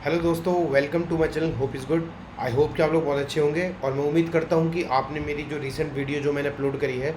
Hello दोस्तों, welcome to my channel. Hope is good. I hope कि आप लोग बहुत अच्छे होंगे और मैं उम्मीद करता हूं कि आपने मेरी जो रिसेंट वीडियो जो मैंने अपलोड करी है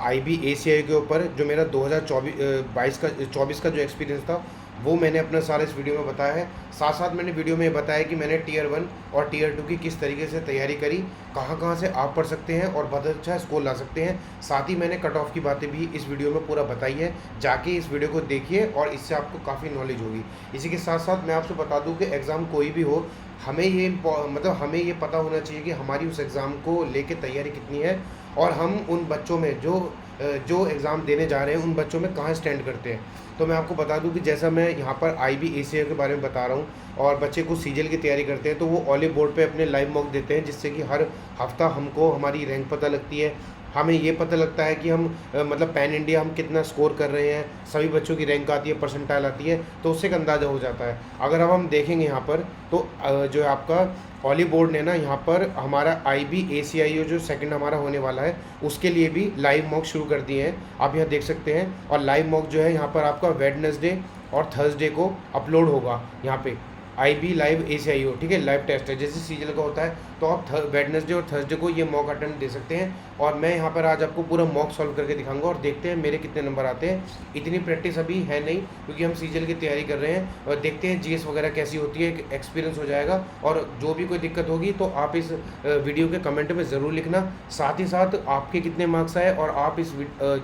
IB ACI के ऊपर, जो मेरा 2024 का जो एक्सपीरियंस था वो मैंने अपना सारा इस वीडियो में बताया है। साथ साथ मैंने वीडियो में बताया कि मैंने टियर 1 और टियर 2 की किस तरीके से तैयारी करी, कहाँ कहाँ से आप पढ़ सकते हैं और बहुत अच्छा स्कोर ला सकते हैं। साथ ही मैंने कट ऑफ की बातें भी इस वीडियो में पूरा बताई है। जाके इस वीडियो को देखिए और इससे आपको काफ़ी नॉलेज होगी। इसी के साथ साथ मैं आपसे बता दूं कि एग्ज़ाम कोई भी हो, हमें ये पता होना चाहिए कि हमारी उस एग्ज़ाम को लेके तैयारी कितनी है और हम उन बच्चों में जो एग्ज़ाम देने जा रहे हैं उन बच्चों में कहाँ स्टैंड करते हैं। तो मैं आपको बता दूं कि जैसा मैं यहाँ पर IB ACI के बारे में बता रहा हूँ और बच्चे को सीजीएल की तैयारी करते हैं, तो वो ऑलिव बोर्ड पे अपने लाइव मॉक देते हैं, जिससे कि हर हफ्ता हमको हमारी रैंक पता लगती है। हमें ये पता लगता है कि हम मतलब पैन इंडिया हम कितना स्कोर कर रहे हैं, सभी बच्चों की रैंक आती है, परसेंटाइल आती है, तो उससे एक अंदाज़ा हो जाता है। अगर अब हम देखेंगे यहाँ पर, तो जो है आपका ऑली बोर्ड ने ना यहाँ पर हमारा IB ACI जो सेकंड हमारा होने वाला है उसके लिए भी लाइव मॉक शुरू कर दिए हैं, आप यहाँ देख सकते हैं। और लाइव मॉक जो है यहाँ पर आपका वेडनेसडे और थर्सडे को अपलोड होगा यहाँ पे। IB Live ACI हो, ठीक है, लाइव टेस्ट है जैसे सीजल का होता है। तो आप वेडनेसडे और थर्सडे को ये मॉक अटेम्प्ट दे सकते हैं और मैं यहाँ पर आज आपको पूरा मॉक सॉल्व करके दिखाऊंगा और देखते हैं मेरे कितने नंबर आते हैं। इतनी प्रैक्टिस अभी है नहीं क्योंकि हम सीजल की तैयारी कर रहे हैं, और देखते हैं जीएस वगैरह कैसी होती है, एक एक्सपीरियंस हो जाएगा। और जो भी कोई दिक्कत होगी तो आप इस वीडियो के कमेंट में ज़रूर लिखना। साथ ही साथ आपके कितने मार्क्स आए और आप इस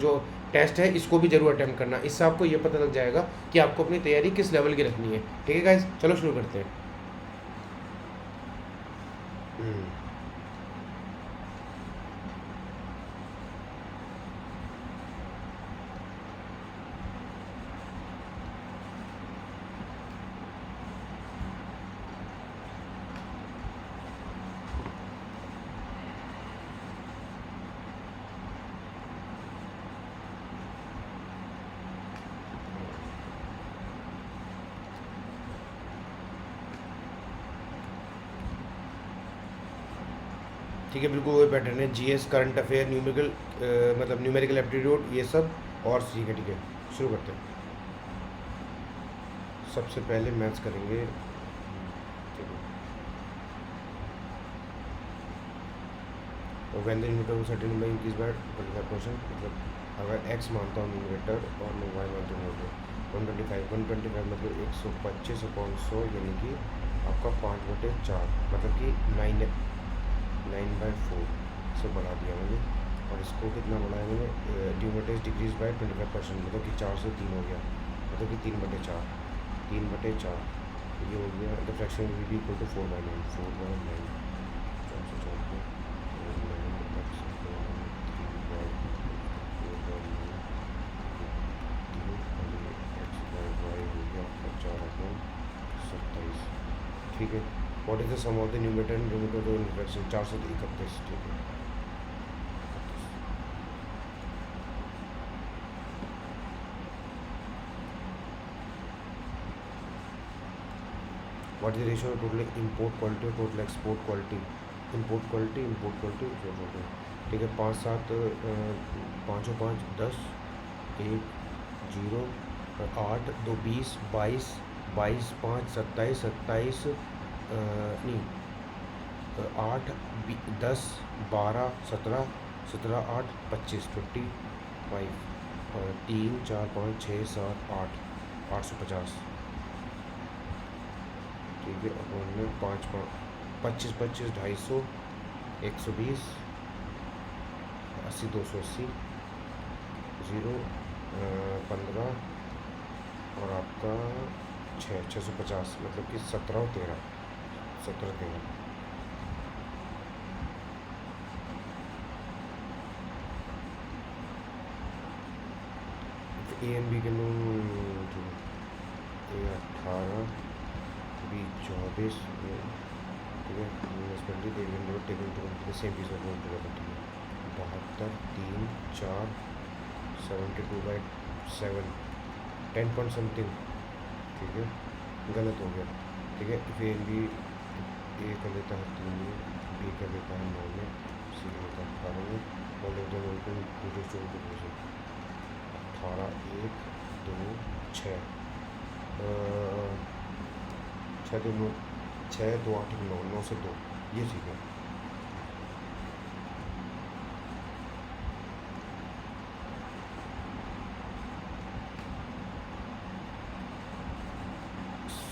जो टेस्ट है इसको भी जरूर अटेम्प्ट करना। इससे आपको ये पता लग जाएगा कि आपको अपनी तैयारी किस लेवल की रखनी है। ठीक है गाइज, चलो शुरू करते हैं। हम्म। ठीक है, बिल्कुल वही पैटर्न है, जीएस, करंट अफेयर, न्यूमेरिकल, मतलब न्यूमेरिकल एप्टीट्यूड, ये सब। और ठीक है, शुरू करते हैं। सबसे पहले मैथ्स करेंगे। ठीक है। और when the numerator certain number increase by 25%, मतलब अगर एक्स मानता हूँ न्यूमरेटर और मैं वाई मानता हूँ न्यूमरेटर, 125 मतलब 125/100, यानी कि आपका 5/4, मतलब कि 9/4 से बढ़ा दिया मैंने। और इसको कितना बढ़ाया मैंने, न्यूमरेटर डिक्रीज बाय 25%, मतलब कि 4 से 3 हो गया, मतलब कि 3/4, 3/4 ये हो गया। The fraction will be equal to 4/9, 4/9, 4 से 4 ठीक है। What is the sum of the numerator and denominator in fraction, 431, ठीक है। What is the ratio total import quality और total export quality, import quality. ठीक है, 5 7 5 और 5 10, 1 0 8 2 20 22 22 5 27 27, नहीं, 8 10 12 17 17 8 25 25, 3 4 5 6 7 8 850। ठीक है, और 5 25 25 250, 120, 80 280, 0 15, और आपका 650, मतलब कि 17 और 13, 17 13। ए एंड बी के लोग, ए 18, बी 24, ठीक है, सेम चीज़ को ठीक है। 72 3 4 72/7, 10 पॉइंट समथिंग, ठीक है, गलत हो गया। ठीक है, फिर बी ए कर लेता है 3 में, बी कर लेता है 9 में, सी कर लेता है 18 में, और लेते हैं उनको पूरे 18 1 2 6, छः दो आठ नौ, 9 से 2, ये ठीक है।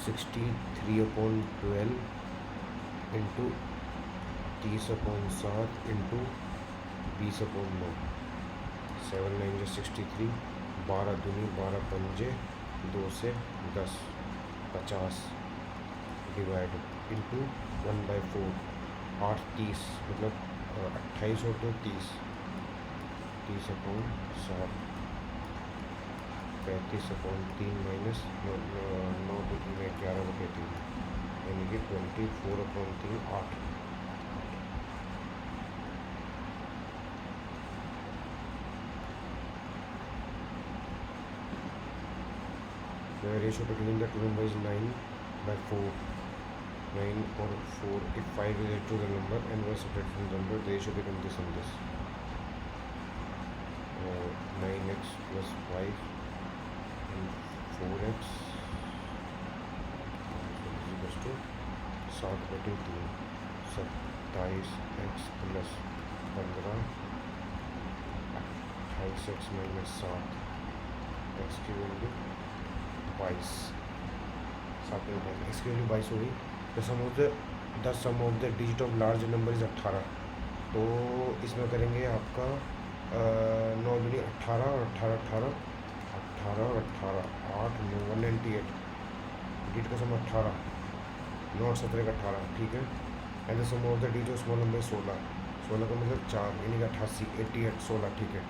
सिक्सटी 3/12 इंटू 30/7 इंटू 20/9, 7 9 जो 63, 12 दूनी 12 पंजे 2 से 10, 50 डिवाइड इंटू 1/4, 8 30 मतलब 28 और 2 30, 30/7, 35/3 माइनस 9 में 11/3, यानी कि 24/3, 8। The ratio between the two numbers is 9/4. 9 or 4. If 5 is added to the number and was subtracted from the number, the ratio becomes this and this. 9x plus 5 and 4x is equals to 7/3, 27x plus 15, 28x minus 7, x की value 22, 7 x की value 22 होगी। The sum of the digit of large number is 18। तो इसमें करेंगे आपका 9 दूनी 18 और 18 18 18 और 18 8 9 198, डिजिट का सम 18, 9 और 17 का 18, ठीक है। And the sum of the digit of small number 16, 16 का मतलब 4 यानी कि 88 88 16, ठीक है।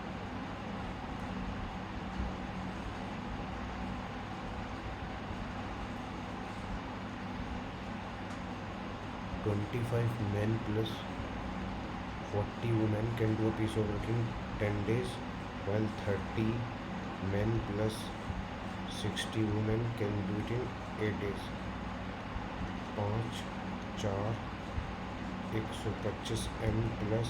"25 men plus 40 women can do a piece of work in 10 days, while 30 men plus 60 women can do it in 8 days. 5 4 125 m plus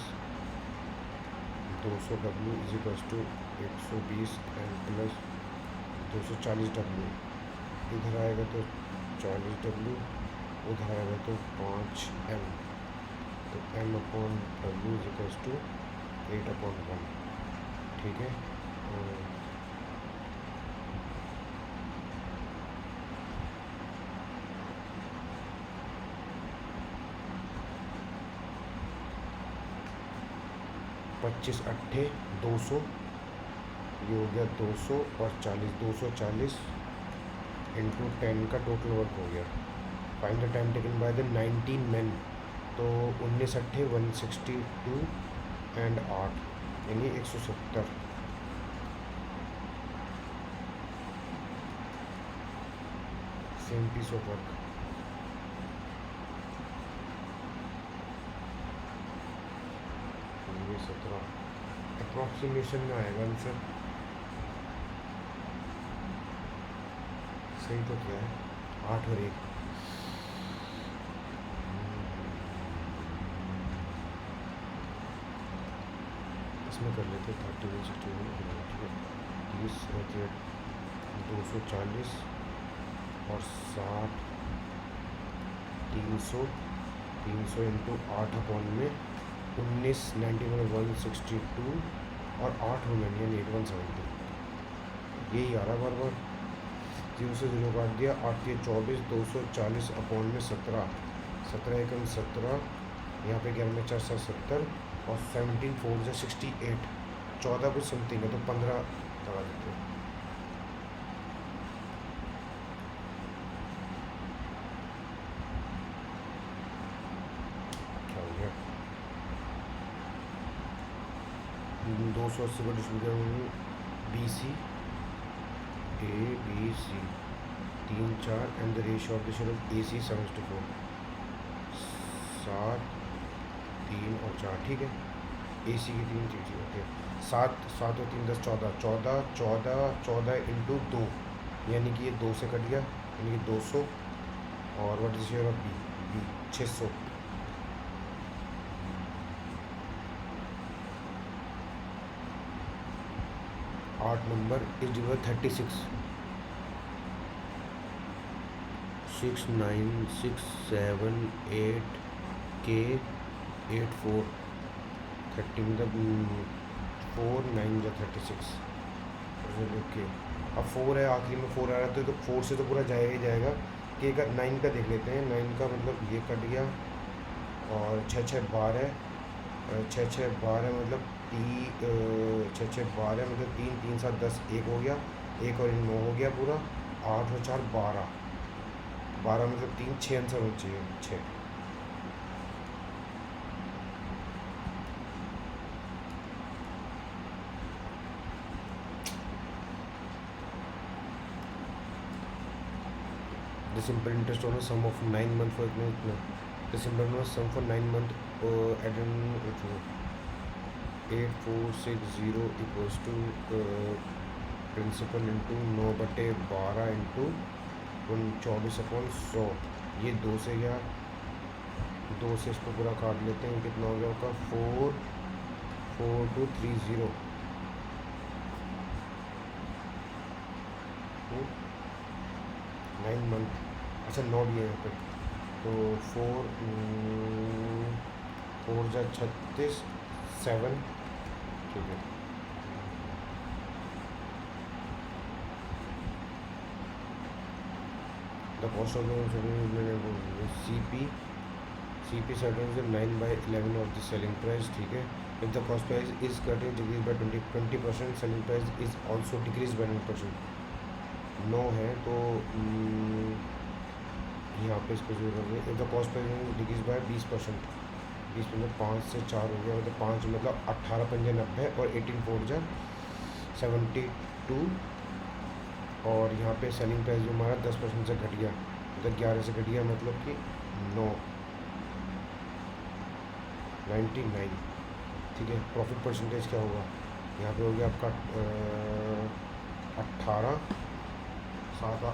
200 w is equals to 120 m plus 240 w। इधर आएगा तो 40 w, उधर आएगा तो 5 m, तो m/w is equals to 8/1, ठीक है। 25 अट्ठे 200, ये हो गया 200 और 40, 240 इंटू 10 का टोटल वर्क हो गया। Find the time taken by the 19 man, तो 19 अट्ठे 162 एंड 8 यानी 170। Same piece of work. ये 17 अप्रॉक्सीमेशन में आएगा आंसर। सही तो क्या है, 8 और 1, इसमें कर लेते 31 61, ठीक है। 30 240 और 60 300 इंटू 8/में 19 91 162 और 8 वुमेन यानी 8170। यही आ रहा बार बार, 0 से 0 काट दिया, 8 के 24, 240/में 17, 17 एकम 17, यहाँ पे 11 में 4 7 70 और 17 4 से 68, 14 कुछ समथिंग है तो 15 लगा देते हैं। क्या हो गया, 280 को distribute BC ABC 3 4 and the ratio of the share of AC 7:4, 7 3 और 4, ठीक है। AC की 3 चीज़ें होती है, 7 7 और 3 10 14 14 14 14 इंटू 2 यानी कि ये 2 से कट गया यानी कि 200 और what is share of B 600। 8 number is divide 36, 6967 8K 84 30 मतलब 4 9 या 36 ओके। अब 4 है, आखिरी में 4 आ रहा था तो 4 से तो पूरा जाएगा ही जाएगा। के का 9 का देख लेते हैं। 9 का मतलब ये कट गया और 6 6 12 6 6 12 मतलब 6 6 12 मतलब 3 3 7 10 1 हो गया, एक और 9 हो गया पूरा। 8 और 4 12 12 मतलब 3 6 आंसर हो चाहिए 6। The simple interest on a sum of 9 month for no. The simple on a sum for 9 month at an 8460 equals to principal into 9/12 into 24/100। ये 2 से गया, 2 से इसको पूरा काट लेते हैं। कितना हो गया होगा 44230 9 मंथ। अच्छा 9 भी है यहाँ पे तो 4 जा 36 7 ठीक है। The cost of CP settles the 9/11 of the selling price ठीक है। If the cost price is cutting decreased by 20%, selling price is also decreased by 9%। 9 है तो यहाँ पे इसको जो करेंगे if the cost price decrease by 20%, 20 मतलब 5 से 4 हो गया मतलब 5 मतलब 18 पंजे 90 और 18 4 जा 72। और यहाँ पे सेलिंग प्राइस जो हमारा 10% से घट गया मतलब 11 से घट गया मतलब कि 99 ठीक है। प्रॉफिट परसेंटेज क्या होगा यहाँ पे हो गया आपका 18 7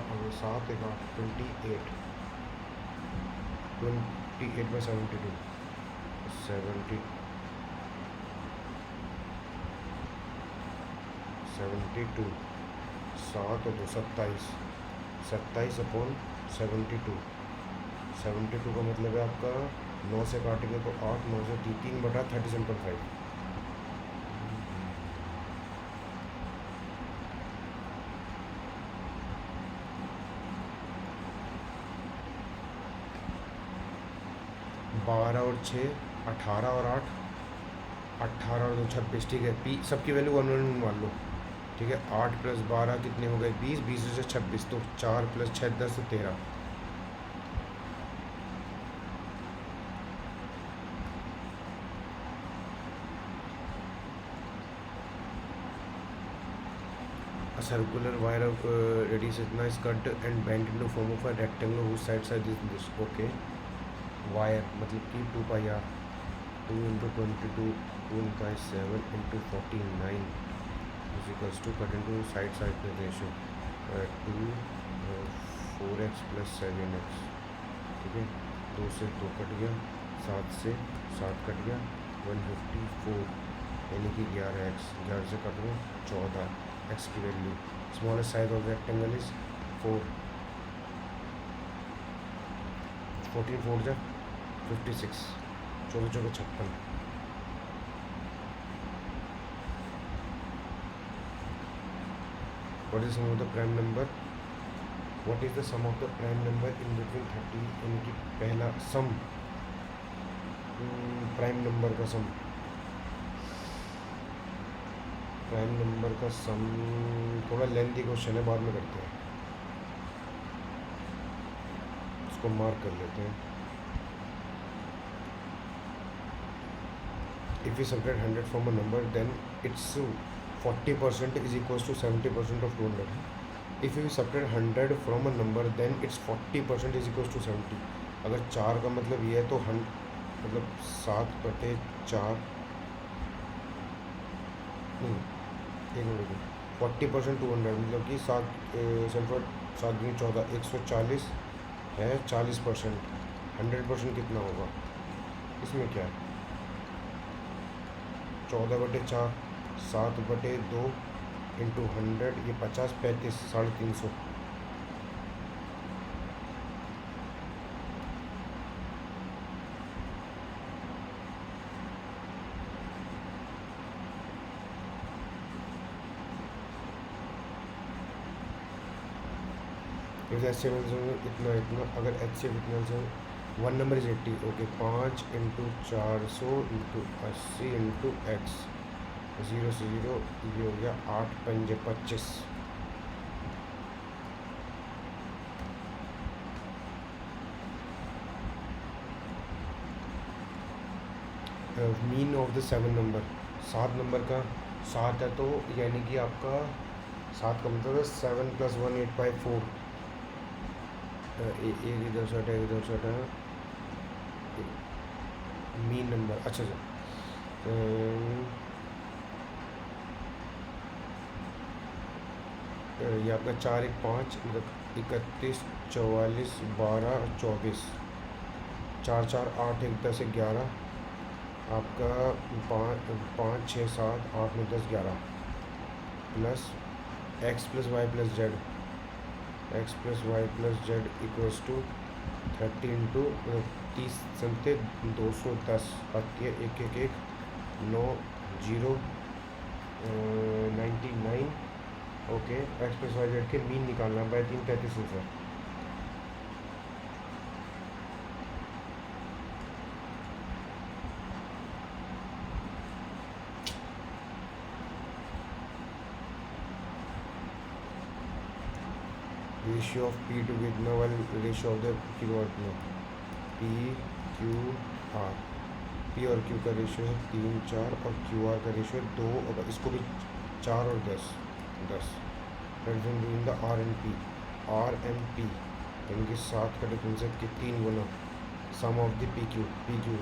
7 28 28/72 72 7 और 2 27 27/72 72 का मतलब है आपका 9 से काटेंगे तो 8 9 से 3/37.5 12 और 6 18 और 8 18 और 2 26 ठीक है। पी सबकी वैल्यू 1 1 मान लो ठीक है। 8 + 12 कितने हो गए 20 20 से 26 तो 4 + 6 10 तो 13। A circular wire of radius इतना is cut and bent into form of a rectangle whose sides are this okay। Wire मतलब कि 2πr 2 × 22 2 × 7 × 49 is equals to cut into side ratio 2 4x + 7x ठीक है। 2 से 2 कट गया, 7 से 7 cut गया 154 यानी कि 11x 11 से कट गया 14 x की value. Smallest size of rectangle is 4 14 4 जा 56 14 14 56। What is the sum of the prime number? What is the sum of the prime number in between 30 यानी कि पहला सम प्राइम नंबर का सम थोड़ा लेंथी क्वेश्चन है, बाद में करते हैं इसको मार्क कर लेते हैं। If we subtract 100 from a number then its 40% is equals to 70% of 200। If we subtract 100 from a number then its 40% is equals to 70। अगर 4 का मतलब ये है तो मतलब 7/4 एक मिनट 40% 200 मतलब कि 7 दूनी 14 140 है 40%। 100% कितना होगा इसमें क्या है 14/4 7/2 इंटू 100 ये 50 35 350 इफ एच सी एफ इतना इतना, अगर एच सी एफ इतना 1 number is 80, okay 5 into 400 into 80 into x, 0 से 0, ये हो गया 8 पंजे 25। Mean of the 7 number, 7 number का 7 है, तो यानी कि आपका 7 का मतलब है 7 + 1 8 बाई 4, एक इधर से हटा एक इधर से हटा, मीन नंबर। अच्छा ये आपका 4 1 5 मतलब 31 44 12 24, 4 4 8 1 10 11, आपका 5 6 7 8 9 10 11 plus x + y + z, x + y + z equals to 30 into 30 समते 210 आती है, 1 1 1 9 0 99। ओके, x + y z के मीन निकालना, बाय 3 33 है sir. Ratio of P to कितना वाले, रेशियो ऑफ द किलोवाट में, पी क्यू आर, पी और क्यू का रेशियो है 3 4 और क्यू आर का रेशियो है 2, और इसको भी 4 और 10 10। In the R N P, R N P यानी कि 7 का डिफरेंस है कि 3 गुना sum of the P Q, P Q,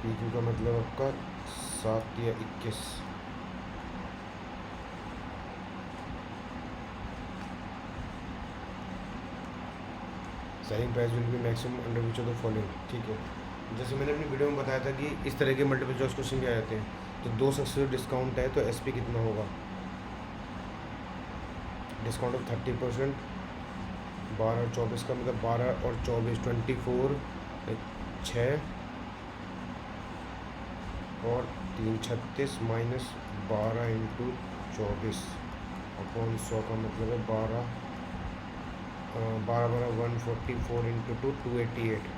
P Q का मतलब आपका 7 या 21। Selling price will be maximum under which of the following, ठीक है। जैसे मैंने अपनी वीडियो में बताया था कि इस तरह के मल्टीपल चॉइस क्वेश्चन भी आ जाते हैं, तो 2 सक्सेसिव डिस्काउंट है तो एस पी कितना होगा, डिस्काउंट ऑफ 30%, 12 और 24 का मतलब 12 और 24 24 6 और 3 36 माइनस 12 इंटू 24 अपॉन 100 का मतलब है 12 12 12 144 इंटू 2 288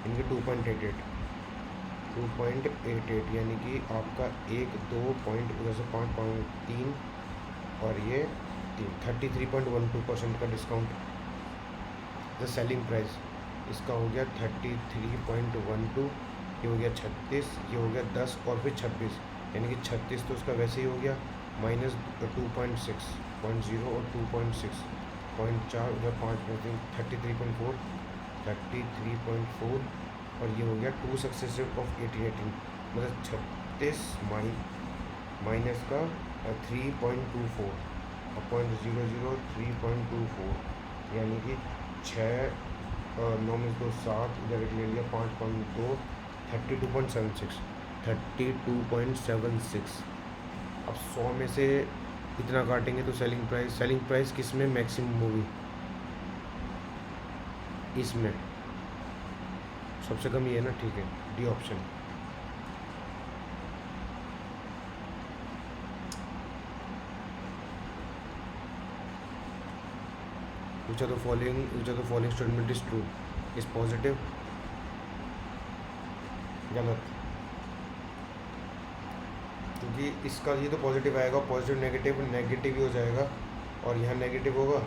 इनके 2.88 यानी कि आपका 1 2 पॉइंट उधर से 5.3 और ये 33.12% का डिस्काउंट। द सेलिंग प्राइस इसका हो गया 33.12, ये हो गया 36, ये हो गया 10 और फिर 26, यानी कि 36 तो उसका वैसे ही हो गया, माइनस 2.6 और 2.6 0.4 उधर 5 33.4 और ये हो गया 2 सक्सेसिव ऑफ 18 मतलब 36 माइनस का 3.24 अपॉइंट 00 3.24 यानी कि 6 9 में 2 7 इधर ले लिया 5.2 32.76। अब 100 में से इतना काटेंगे तो सेलिंग प्राइस किस में मैक्सिमम होगी, इसमें सबसे कम ये है ना, ठीक है, D option. which of the following statement is true, is positive, गलत, क्योंकि इसका ये तो पॉजिटिव आएगा, पॉजिटिव नेगेटिव ही हो जाएगा, और यहाँ नेगेटिव होगा,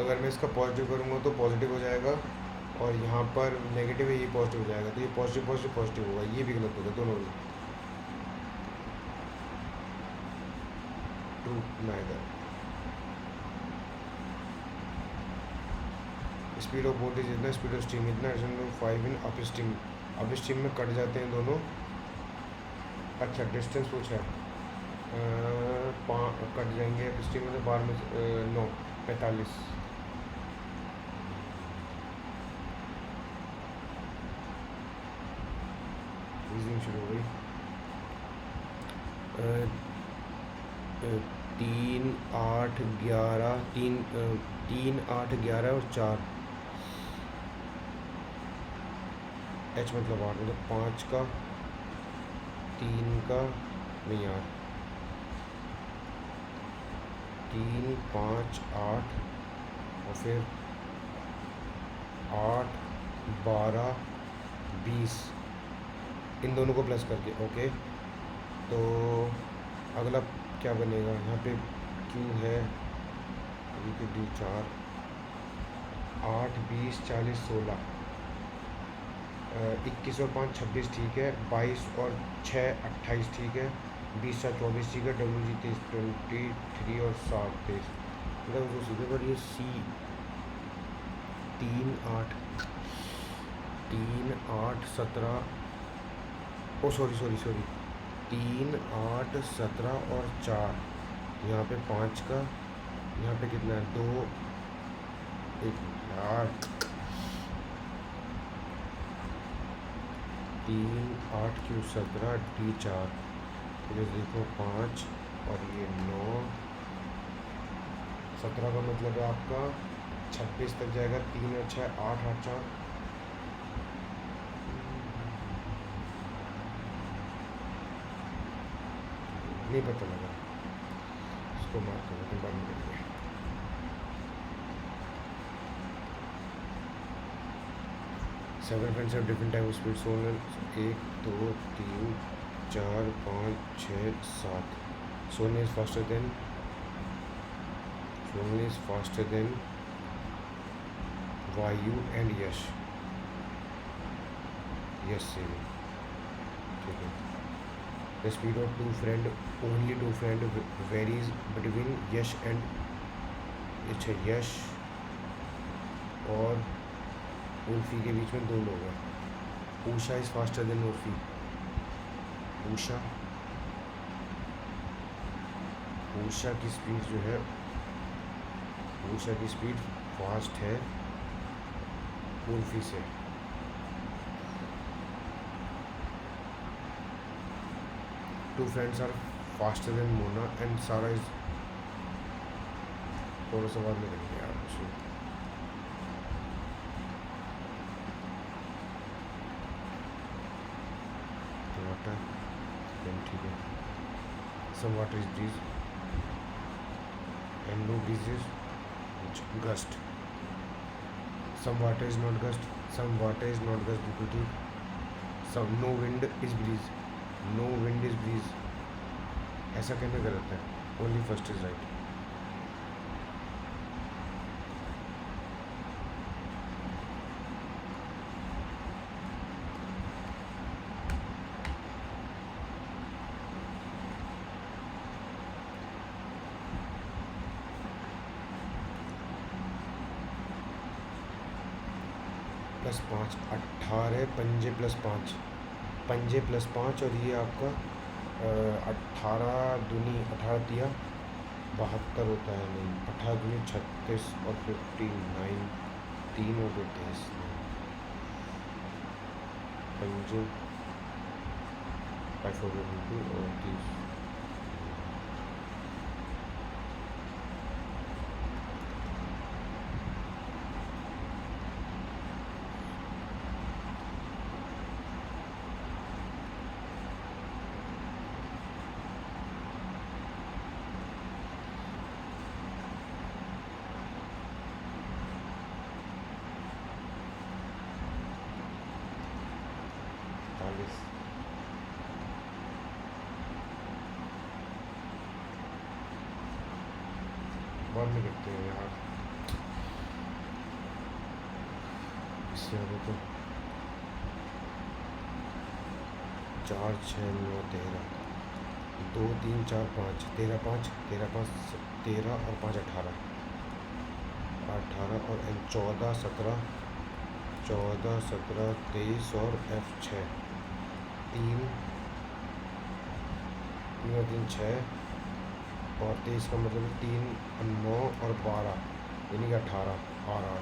अगर मैं इसका पॉजिटिव करूँगा तो पॉजिटिव हो जाएगा, और यहाँ पर नेगेटिव है ये पॉजिटिव हो जाएगा, तो ये पॉजिटिव होगा, ये भी गलत होगा, दोनों भी true neither. Speed of boat is इतना, स्पीड ऑफ स्टीम इतना, 5 इन अप स्टीम में कट जाते हैं दोनों। अच्छा डिस्टेंस पूछा है, कट जाएंगे अप स्टीम में 12 में 9 45। रीजनिंग शुरू हो गई। 3 8 11 3 8 11 और 4 एच मतलब 8 मतलब 5 का 3 का नहीं यार 3 5 8 और फिर 12, 20, इन दोनों को प्लस करके। ओके, तो अगला क्या बनेगा यहाँ पे? क्यू है डी 4, 8, 20, 40, 16, 21 और 5, 26 ठीक है, 22 और 6, 28 ठीक है, 20, 7, 24 ठीक है, WG 23, 23 और 7, 23, मतलब वो सीधे पर ये C 3, 8, 3, 8, 17, ओ सॉरी 3, 8, 17 और 4, यहाँ पे 5 का, यहाँ पे कितना है? 2, 1 यार, 3, 8 क्यू 17, D 4, ये देखो 5 और ये 9, 17 का मतलब है आपका 26 तक जाएगा, 3 और 6, 8, 8, 4, नहीं पता लगा, इसको मार्क करने के बाद मिलेंगे। Seven friends have different type of speed Sonal 1, 2, 3, 4, 5, 6, 7। Sonal is faster than Vayu and Yash saving, ठीक है। The speed of only two friend varies between Yash and, अच्छा यश और उर्फी के बीच में 2 लोग हैं। Usha is faster than Urfi. Usha की स्पीड जो है, ऊषा की स्पीड फास्ट है उर्फी से। Two friends are faster than Mona and Sara is, थोड़ा सा बाद में करेंगे यार उसमें। वाटर ठीक है, some water is breeze and no breeze is gust, some water is not gust, बिल्कुल ठीक। Some no wind is breeze, ऐसा कहना गलत है, ओनली फर्स्ट इज राइट। +5, 18 पंजे +5, और ये आपका 18 दूनी 18 तिया 72 होता है, नहीं 18 दूनी 36 और 59, 3 और 2 23, पंजे 5 और 30। बाद में करते हैं यार, इससे आगे तो 4, 6, 9, 13, 2, 3, 4, 5, 13, 5, 13, 5, 13 और 5, 18, 18 और N 14, 17, 23 और F 6, 3 और 3, 6 और 23 का मतलब 3, 9 और 12, यानी कि 18 RR।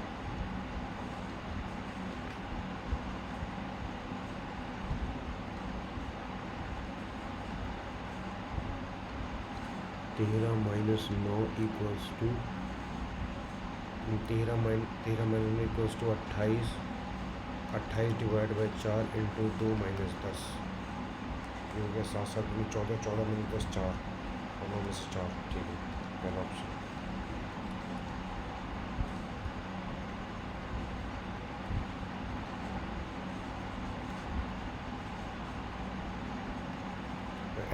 तेरह minus 9 equals to 28, 28 divide by 4 into 2 minus 10, ये हो गया 7, 7 में 14, 14 में 10, 4 और 9 में से 4, ठीक है, पहला ऑप्शन।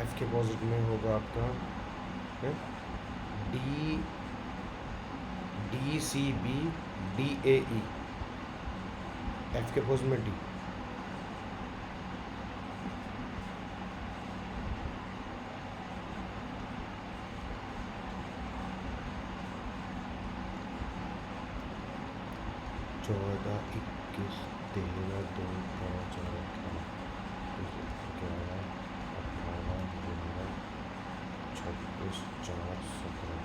एफ के अपोजिट में होगा आपका D C B D A E, F के अपोजिट में डी। चौदह, 21, 13, 2, 5, 11, 18, 15, 26, 4, 17।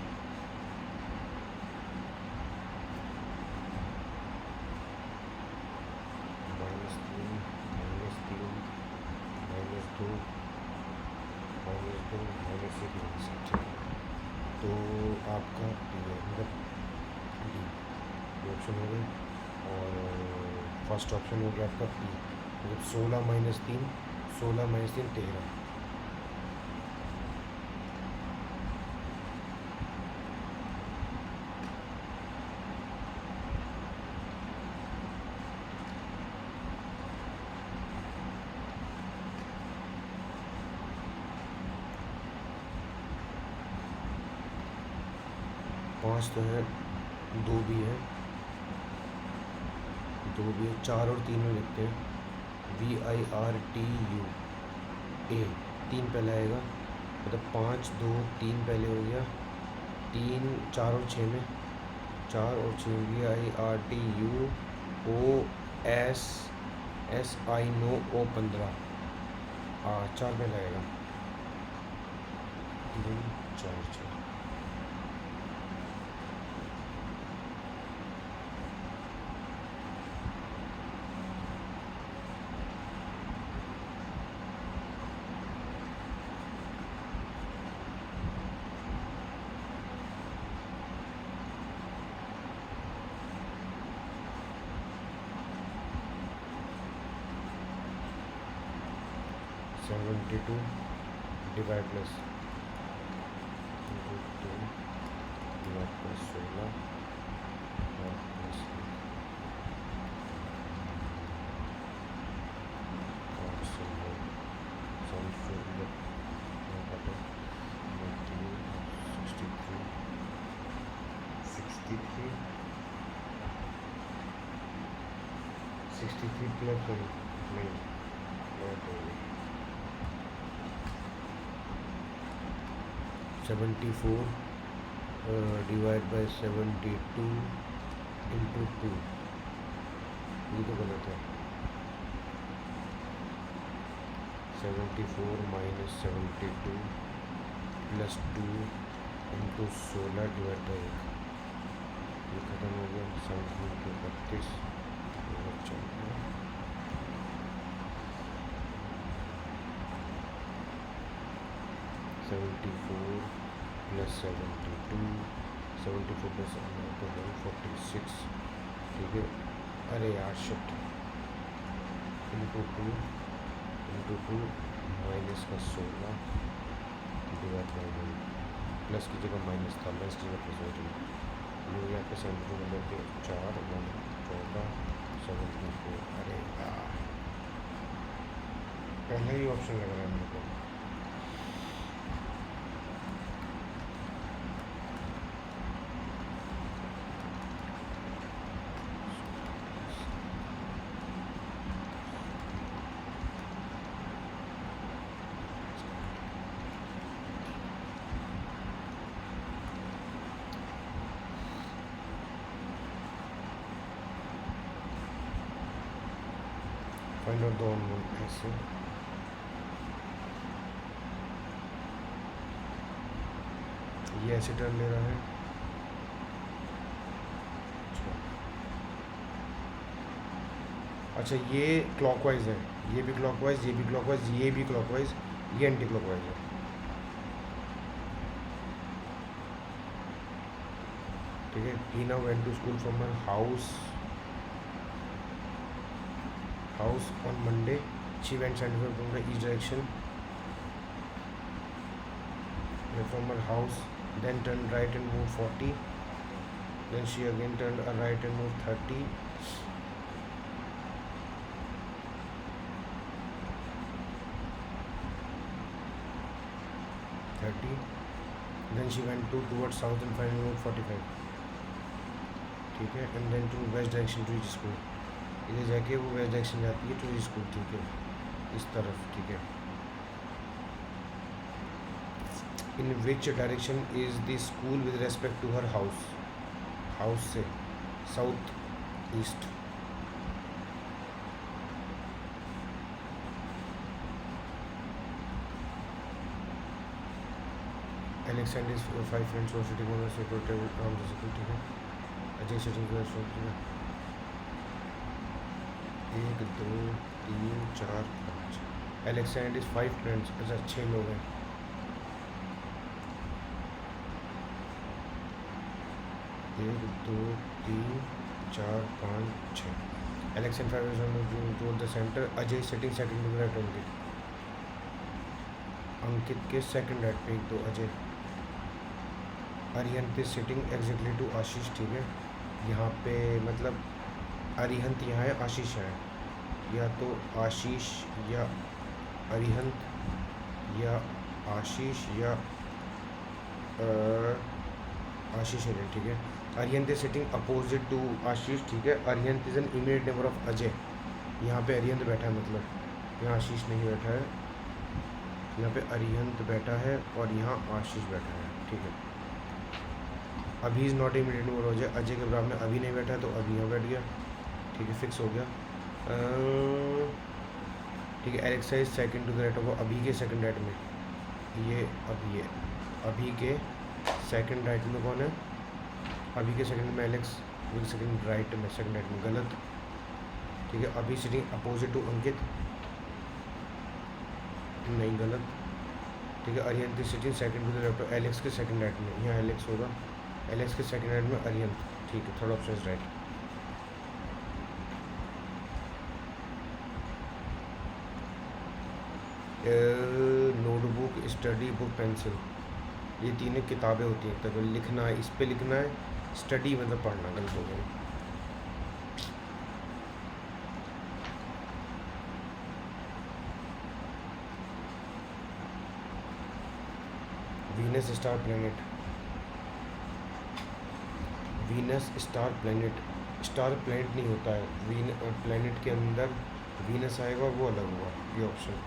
-3, -3, -2, -2, -1, ठीक है। तो आपका डी है, मतलब डी ऑप्शन हो गई। और फर्स्ट ऑप्शन हो गया आपका पी, मतलब 16 - 3, 16 - 3, 13। पाँच तो है, दो भी है, चार और तीन में लिखते हैं। VIRTU ए, तीन पहले आएगा, मतलब 5, 2, 3 पहले हो गया, 3, 4 और 6 में, 4 और 6, VIRTU OSSI नो O15, 4 पहले आएगा, 3, 4, 4। (72) डिवाइड प्लस 2 डिवाइड प्लस 16 और प्लस 63 प्लस नहीं, 74 डिवाइड बाई 72 इंटू 2, ये तो गलत है। 74 - 72 प्लस 2 इंटू 16 डिवाइड बाई 1, ये ख़त्म हो गया। 7 के 32 चल गया। 74 प्लस 72, 74 प्लस 146, ठीक है। अरे यार शिट, इंटू 2 माइनस का 16 डिवाइड बाई 1, प्लस की जगह माइनस था, माइनस की जगह प्लस हो रही है। ये यहाँ पे 74 मतलब के 4, 1, 14, 74। अरे यार पहले ही ऑप्शन लग रहा है मेरे को। फाइंड आउट द अननोन, ऐसे ये ऐसे टर्न ले रहा है। अच्छा ये क्लॉकवाइज है, ये भी क्लॉकवाइज, ये भी क्लॉकवाइज, ये भी क्लॉकवाइज, ये एंटी क्लॉकवाइज है। ठीक है। He now went to school from my house on Monday. She went center from the east direction from her house, then turned right and moved 40. Then she again turned right and moved 30. 30. Then she went towards south and finally road 45. ठीक है. And then to west direction to school. इधर जाके वो west direction जाती है to school. ठीक है, इस तरफ. ठीक है. In which direction is the school with respect to her house. House से south east. Alexander's 5 friends were sitting on a separate table around the school. ठीक है. Ajay sitting to the school. 1 2 3 4 5. Alexander's 5 friends. अच्छा 6 लोग हैं. एक दो तीन चार पाँच छः. Alexander 5 is on toward the center. Ajay sitting second to the right. अंकित के सेकंड राइट पे 1 2 Ajay. Arihant is sitting exactly to Ashish. ठीक है, यहाँ पे मतलब अरिहंत यहाँ है, आशीष है. या तो आशीष या अरिहंत या आशीष या आशीष है. ठीक है. Arihant is sitting opposite to Ashish. ठीक है. Arihant is an immediate neighbour of Ajay. यहाँ पे अरिहंत बैठा है, मतलब यहाँ आशीष नहीं बैठा है. यहाँ पे अरिहंत बैठा है और यहाँ आशीष बैठा है. ठीक है. अभी is not immediate neighbour Ajay. Ajay के बराबर में अभी नहीं बैठा है तो अभी यहाँ बैठ गया. ठीक है, फिक्स हो गया. ठीक है. Alexa is second to the right of. अभी के सेकंड राइट में ये अभी के सेकंड राइट में कौन है? अभी के सेकंड में एलेक्स. अभी के सेकंड राइट में सेकंड राइट में गलत. ठीक है. अभी सिटिंग अपोजिट टू अंकित. नहीं, गलत. ठीक है. Arihant is sitting second to the right of Alex के सेकंड राइट में. यहाँ एलेक्स होगा. एलेक्स के सेकंड राइट में अरिहंत. ठीक है. Third option is right. Notebook, study book, pencil, ये तीनों किताबें होती हैं. तब लिखना है, इस पे लिखना है. स्टडी मतलब पढ़ना. गलत हो गया. Venus star planet. Venus star planet. Star planet नहीं होता है. प्लैनेट के अंदर वीनस आएगा, वो अलग हुआ. ये option.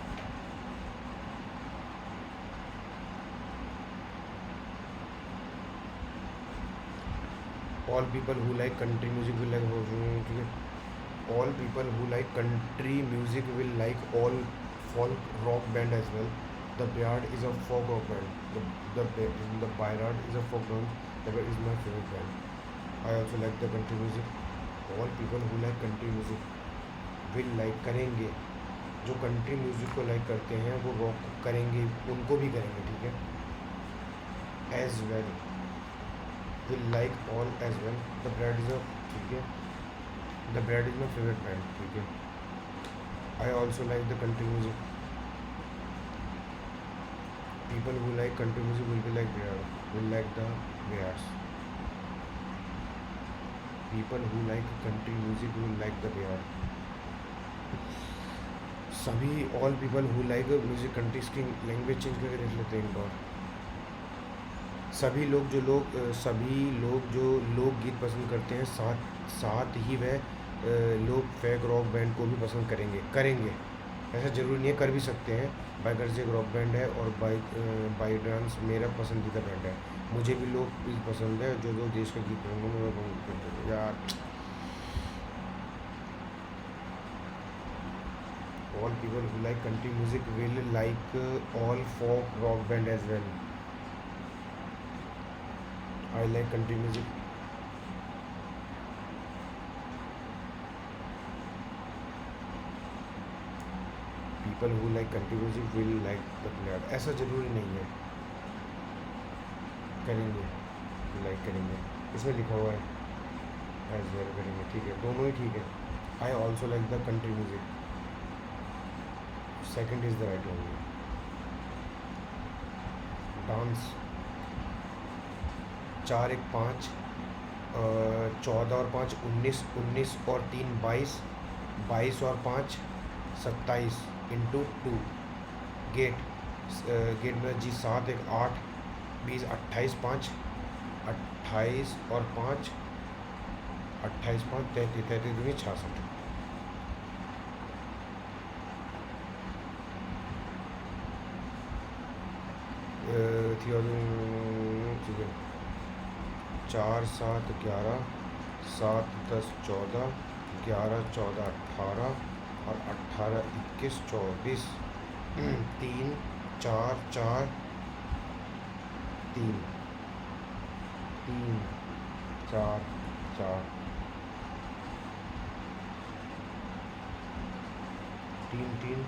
All people who like country music will like. ठीक है. All people who like country music will like all folk rock band as well. The Bayard is a folk rock band. The Bayard is a folk band. The Bayard is my favorite band. I also like the country music. All people who like country music will like करेंगे. जो country music को like करते हैं वो rock करेंगे, उनको भी करेंगे. ठीक है. As well will like all as well. The Brad is a. ठीक है. The Brad is my favourite band. ठीक है. I also like the country music. People who like country music will be like Brad, will like the Brads. People who like country music will like the Brad. सभी all people who like music countries की language change करके देख लेते हैं एक बार. सभी लोग जो लोकगीत पसंद करते हैं, साथ ही वह लोग फेक रॉक बैंड को भी पसंद करेंगे. ऐसा ज़रूरी नहीं है, कर भी सकते हैं. बाइकर्स एक रॉक बैंड है और बाई डांस मेरा पसंदीदा बैंड है. मुझे भी लोग पसंद है जो लोग देश का गीत पसंद यार. All people who like country music will like all folk rock band as well. I like country music. People who like country music will like the player. ऐसा ज़रूरी नहीं है. करेंगे, like करेंगे. इसमें लिखा हुआ है as well करेंगे. ठीक है, दोनों ही ठीक है. I also like the country music. Second is the right one. Dance 4 1 5 14 और 5 19 19 और 3 22 22 और 5 27 इंटू 2 गेट गेट नंबर जी 7 1 8 20 28 5 28 और 5 28 5 33 33 दूनी 66 थी और ठीक है 4 7 11 7 10 14 11 14 18 और 18 21 24 3 4 4 3 3 4 4 3 3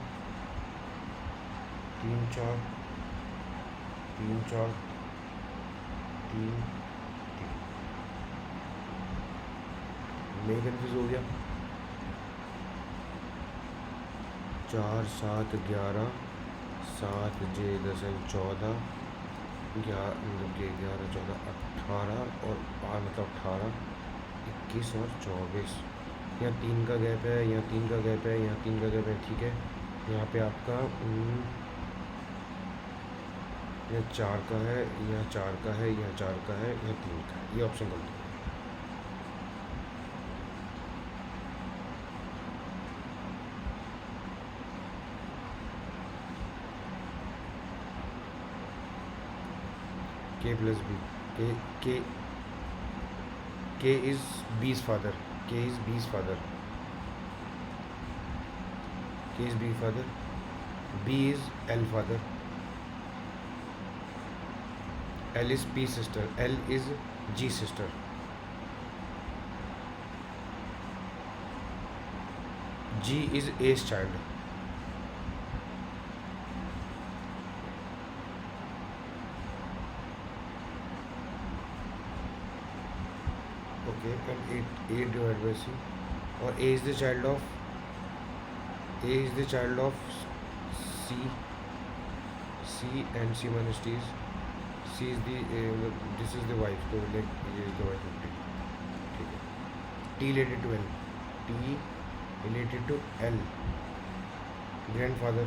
3 4 3 4 3 3 मैं कन्फ्यूज हो गया 4 7 11 7 J 10 14 11 14 18 और 5 मतलब 18 21 और 24 यहाँ 3 का गैप है, यहाँ 3 का गैप है, यहाँ 3 का गैप है, ठीक है। यहाँ पे आपका यहाँ 4 का है, यहाँ 4 का है, यहाँ 4 का है, यहाँ 3 का है, ये ऑप्शन गलत है। K plus B. K is B's father. K is B's father. K is B father. B is L father. L is P sister. L is G sister. G is A's child. Okay, and 8 divided by C. Or A is the child of C. C and C minus T is C is the this is the wife. So like ये is the wife of T. ठीक है. T related to L. T related to L. Grandfather.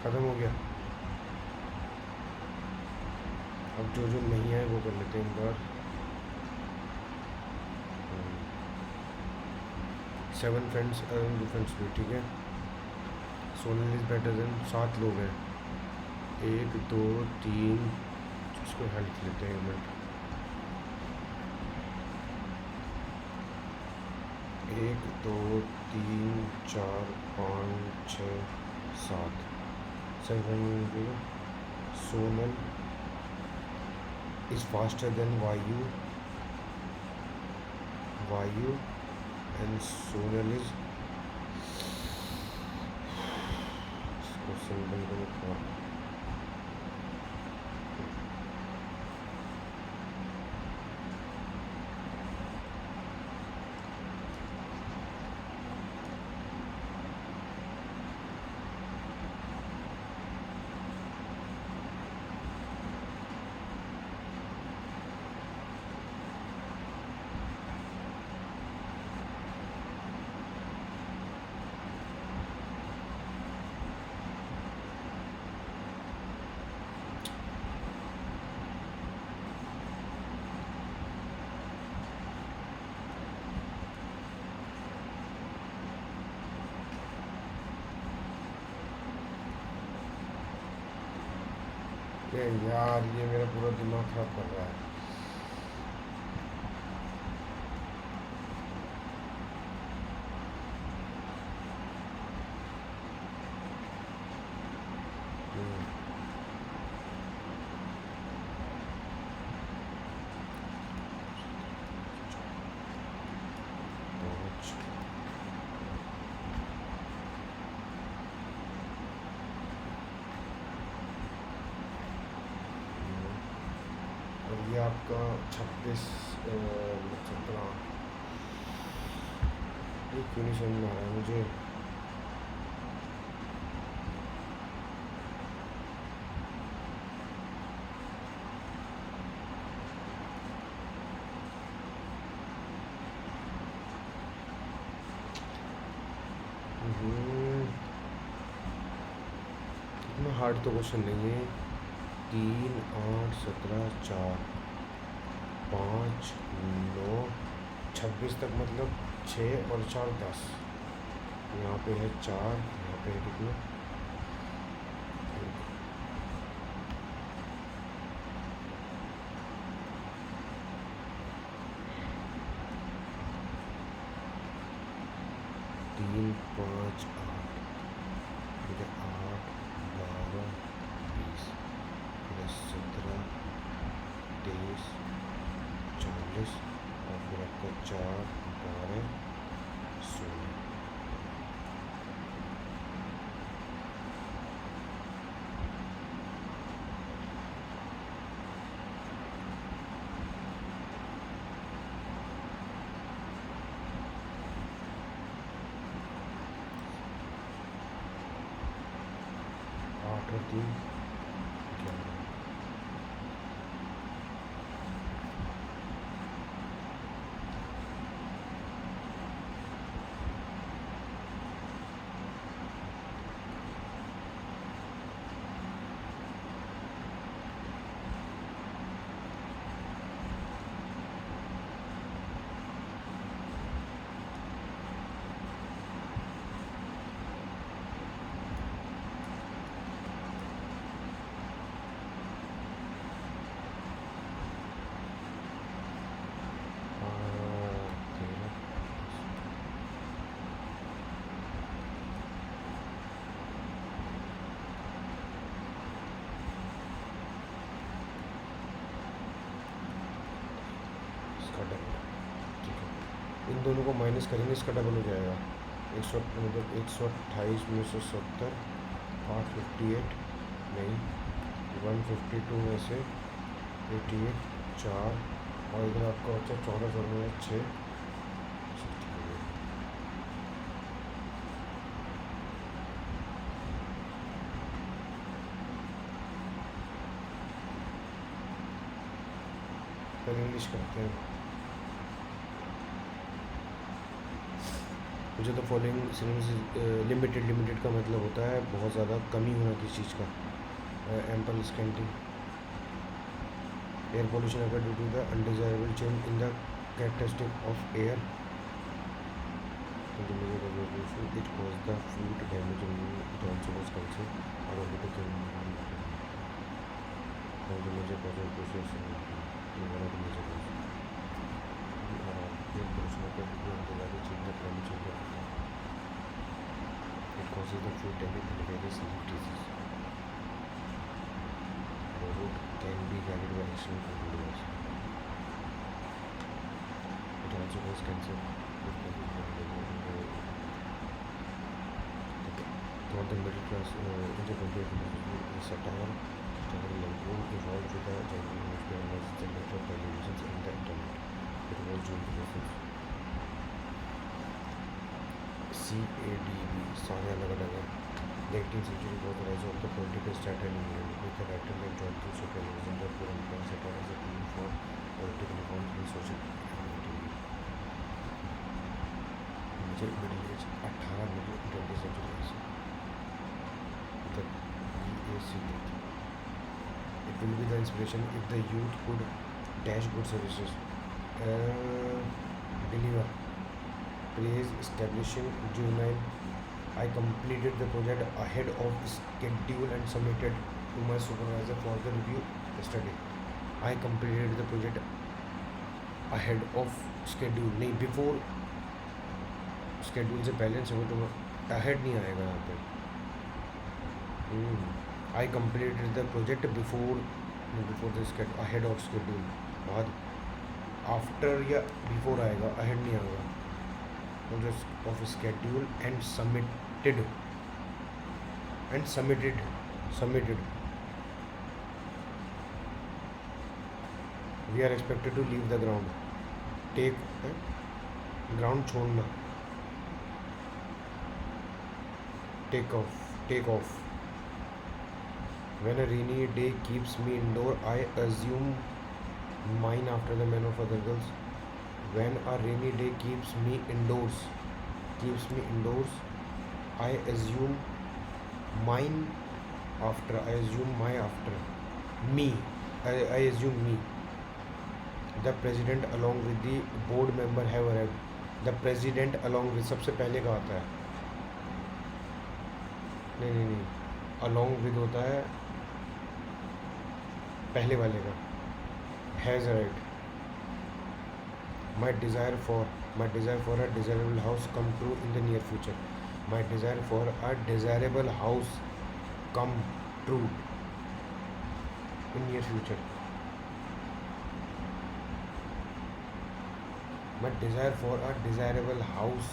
ख़त्म हो गया। अब जो जो नहीं है वो कर लेते हैं एक बार। 7 फ्रेंड्स टू फ्रेंड्स भी ठीक है। सोनल इज़ बेटर देन 7 लोग हैं 1 2 3 इसको हेल्प लेते हैं 1 minute 1 2 3 4 5 6 7 7 Sonal is faster than Vayu and Sonal is इसको सिंपल करो यार ये मेरा पूरा दिमाग खराब कर रहा है ये आपका 26 17 ये क्यों नहीं समझ में आ रहा है मुझे हार्ड तो क्वेश्चन नहीं है। 3, 8, 17, 4, 5, 9, 26 तक, मतलब 6 और 4, 10। यहाँ पे है 4, यहाँ पे है कितना, 3, 5, 8, ठीक है, 8, 12, 20, 17, 23, 40, और फिर आपका 4, 12, 16। आठ और 3, 11। इसका डबल, ठीक है, इन दोनों को माइनस करेंगे, इसका डबल हो जाएगा। 100, मतलब 128 में से 70, 858, नहीं, 152 में से 88, 4, और इधर आपका बच्चा 14 में 6, फिर इंग्लिश करते हैं। मुझे तो फॉलोइंग सिनोनिम्स, लिमिटेड का मतलब होता है बहुत ज़्यादा कमी होना किसी चीज़ का। Ample, scanty. एयर पोल्यूशन अगर due to the undesirable change in the characteristic of air, it cause the fluid damage, it also was concern और major cause of process, one of the major cause. Air pollution अगर due to undesirable change the climate change, it causes the fluid damage and various sleep diseases. Robot can be carried by external control device. It also causes cancer. Throughout the middle class, in the country, the satire lampoon evolved with the general newspaper as the later televisions and the internet. It was during the process. CADB सारे अलग अलग हैं। The 18th century was the rise of the political satire in England, with a writer like John Keats Alexander who employed satire as a tool for political reforms and social activity. Middle age 18 middle 20th century से the BAC. It will be the inspiration if the youth could dash good services. Deliver. Praise establishing juvenile. I completed the project ahead of schedule and submitted to my supervisor for the review yesterday. I completed the project ahead of schedule, नहीं before schedule से पहले submit होगा, ahead नहीं आएगा यहाँ पे। I completed the project before the schedule, ahead of schedule, बाद after या before आएगा, ahead नहीं आएगा। of schedule and submitted. We are expected to leave the ground. Take ground छोड़ना. Take off. When a rainy day keeps me indoor, I assume mine after the manner of other girls. When a rainy day keeps me indoors, I assume mine after, I assume my after, me, I assume me. The president along with the board member have arrived. The president along with, सबसे पहले का आता है, नहीं नहीं नहीं, along with होता है पहले वाले का, has arrived. My desire for a desirable house come true in the near future. My desire for a desirable house come true in near future. My desire for a desirable house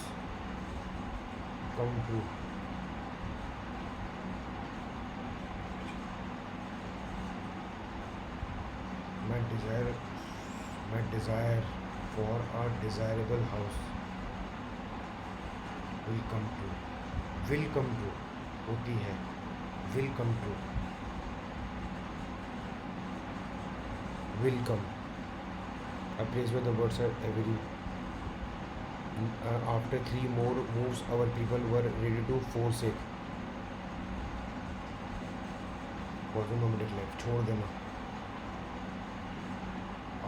come true. My desire for a desirable house will come true. Will come true होती है, will come true, will come. A place where the birds are every. After 3 more moves, our people were ready to forsake. Wasn't moment left. छोड़ देना.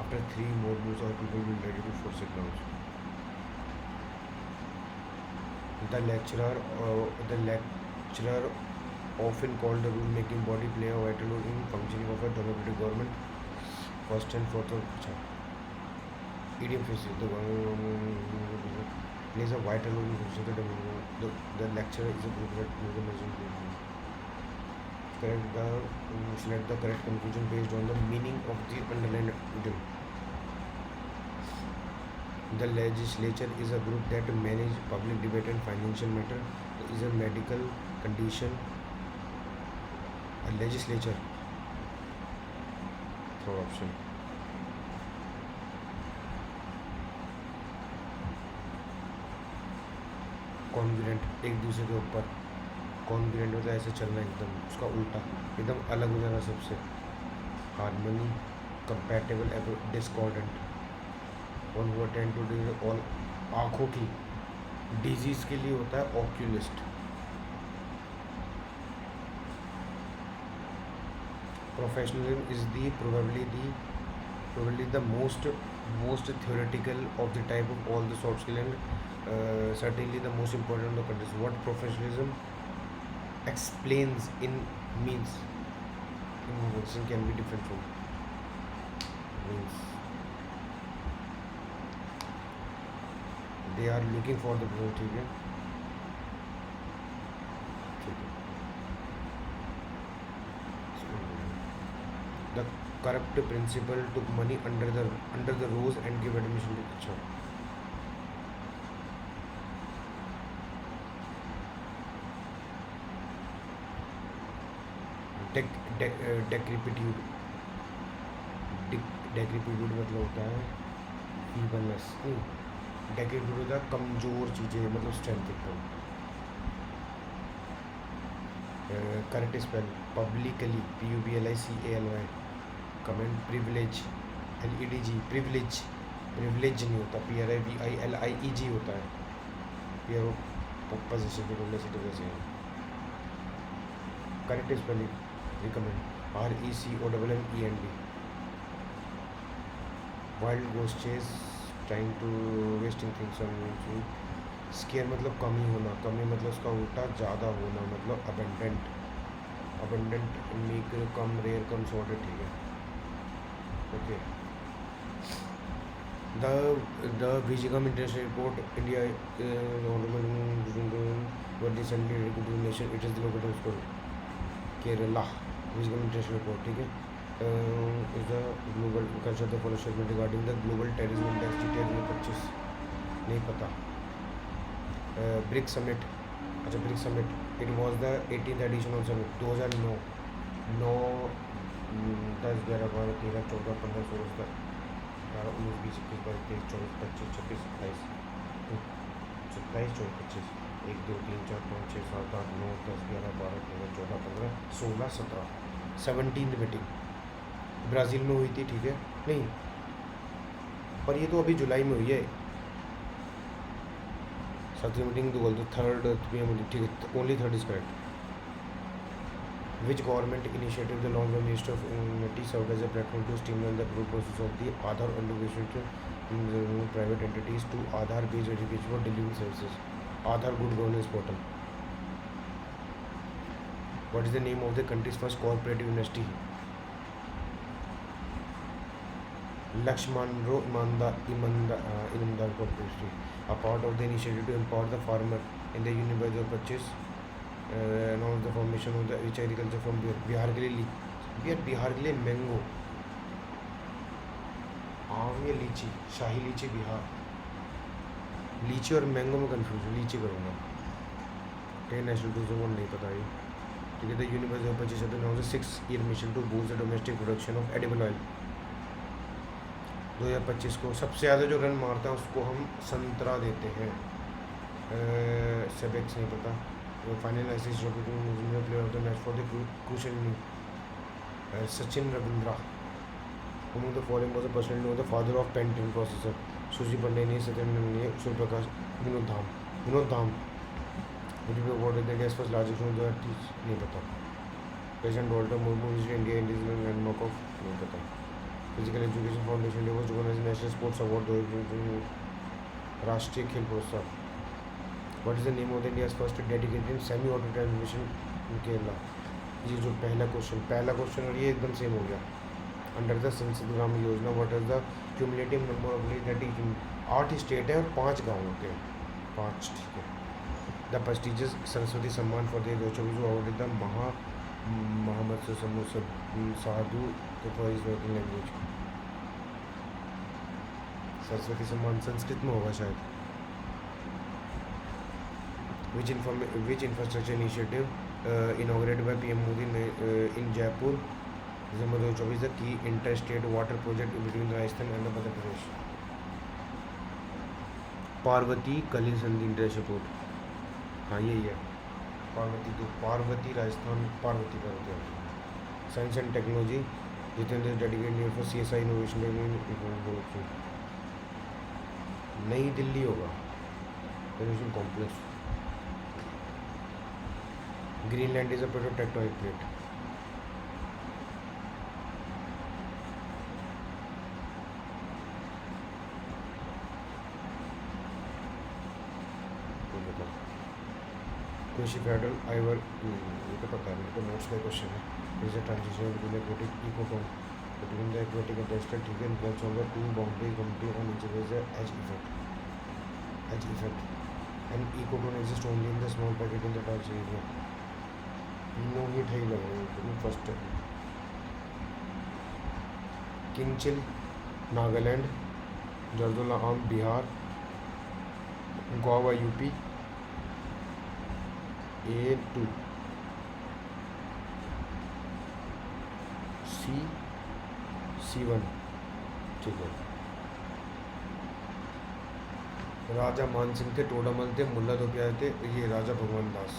After 3 more moves, our people were ready to forsake the house. The lecturer often called the rule-making body play a vital role in functioning of a democratic government. First and fourth of idiom phrase, the plays a vital role in functioning the lecturer is a group that select the correct conclusion based on the meaning of the underlined idiom. The legislature is a group that manage public debate and financial matter. Is a medical condition. A legislature. Third option. Congruent, एक दूसरे के ऊपर. Congruent होता है ऐसे चलना, एकदम उसका उल्टा, एकदम अलग हो जाना सबसे. Harmony, compatible, discordant. One who attend to all, आँखों की डिजीज़ के लिए होता है oculist. Professionalism is the probably the most theoretical of the type of all the soft skill, and certainly the most important of the countries. What professionalism explains in means can be different from means. They are looking for the growth. ठीक है. The corrupt principal took money under the rose and gave admission to. अच्छा. Decrepitude. Decrepitude मतलब होता है feebleness. नहीं, decrepitude होता है कमज़ोर चीज़ें, मतलब स्ट्रेंथ एकदम. Correct spell publicly, PUBLICALY. Comment, privilege, LEDG, privilege नहीं होता, PRIVILIEG होता है. ये वो पोजीशन पे बोलने से तो वैसे है. Correct spelling recommend, RECOMMEND. Wild goose chase, trying to wasting things on. Scarce मतलब कमी होना, कमी मतलब उसका उल्टा ज़्यादा होना, मतलब अबंडेंट, मीगर, कम, रेयर, कम, सॉर्टेड. ठीक है. Okay. The Vizhinjam International Airport, India, were recently recognized nation. It is the local transport. Kerala, Vizhinjam International Airport. ठीक है. Is the global consider the follow statement regarding the global terrorism index 2025. नहीं पता. BRICS summit. अच्छा, BRICS summit. It was the 18th edition of summit. 2009. 10, 11, 12, 13, 14, 15, 16, 18, 19, 20, 21, 22, 23, 24, 25, 26, 27, 24, 25. 1, 2, 3, 4, 5, 6, 7, 8, 9, 10, 11, 12, 13, 14, 15, 16, 17. 17th meeting Brazil में हुई थी. ठीक है. नहीं, पर ये तो अभी जुलाई में हुई है. 7th मीटिंग तो बोल दो. 3rd PM. ठीक है, only 3rd is correct. Which government initiative the long Minister of Unity served as a platform to streamline the approval process of the Aadhaar allocation to private entities to Aadhaar-based education for delivery services? Aadhaar Good Governance Portal. What is the name of the country's first cooperative university? Lakshmanro Imandar Cooperative. A part of the initiative to empower the farmer in the universal purchase announced the formation of the rich agriculture from Bihar के लिए बिहार के लिए mango आम या लीची शाही लीची बिहार लीची और मैंगो में कंफ्यूज हूँ लीची करूँगा कहीं नेशनल टूरिज्म को नहीं पता ये ठीक है the universal purchase of the 6-year mission to boost the domestic production of edible oil 2025 को सबसे ज़्यादा जो रन मारता है उसको हम संतरा देते हैं सेबेक्स नहीं पता फाइनल ऐसे player of the match for the crucial inning Sachin Ravindra among the following was a person known as the father of Pentium processor Suji Pandey Satyanarayana Surya Prakash Vinod Dham which will be awarded the India's first largest one नहीं पता President Walter Murmu visited India and is a landmark of नहीं पता Physical Education Foundation Day was given as National Sports Award राष्ट्रीय खेल पुरस्कार What is the name of the India's first dedicated semi-auto transmission in Kerala? ये जो पहला question और ये एकदम सेम हो गया अंडर द संसद Gram Yojana what is the cumulative number of village that is 8 state है और 5 गाँव होते हैं 5 ठीक है the prestigious Saraswati Samman for the 2024 awarded the Mohammad Sadhu for his working language Saraswati Samman Sanskrit में होगा शायद which infrastructure initiative inaugurated by PM Modi in Jaipur December 2024 the key interstate water project between Rajasthan and Madhya Pradesh Parvati Kalinga संधि इंटरनेशनल पोर्ट हाँ यही है Parvati Rajasthan Parvati science and technology Jitendra dedicated for CSI innovation नई दिल्ली होगा innovation complex Greenland is a protectonic plate. कृषि federal Ivoire ये तो पता है मेरे को नोट्स का क्वेश्चन है is a transition between aquatic ecotone between the aquatic and terrestrial ठीक है influence on the two boundary community on each other edge effect and ecotone exist only in the small packet in the types area no hit है लग रहा है first time किंचिल नागालैंड जर्दुल्ला आम Bihar Goa UP A2 C1 ठीक है राजा मान सिंह थे टोडामल थे मुल्ला दोपिया थे ये Raja Bhagwan Das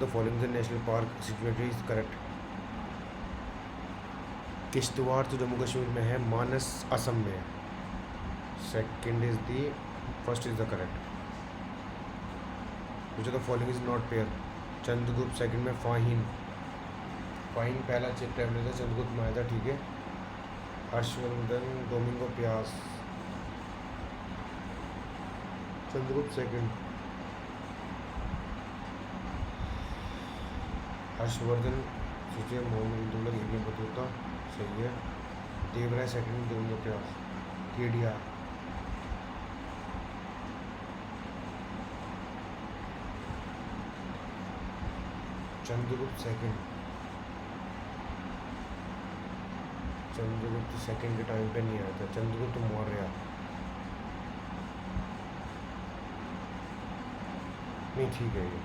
the following the national park security is correct Kishtwar तो जम्मू कश्मीर में है मानस असम में है second is the first is the correct which of the following is not pair Chandragupta second में फाहिन पहला ट्रैवलर था चंद्रगुप्त में आया था ठीक है हर्षवर्धन डोमिंगो प्यास चंद्रगुप्त सेकंड हर्षवर्धन सोचिए मोहम्मद दुल्ला एरिया बतौता सही है देवराय सेकंड डोमिंगो प्यास केडिया चंद्रगुप्त सेकंड के टाइम पे नहीं आया था चंद्रगुप्त मौर्य नहीं ठीक है ये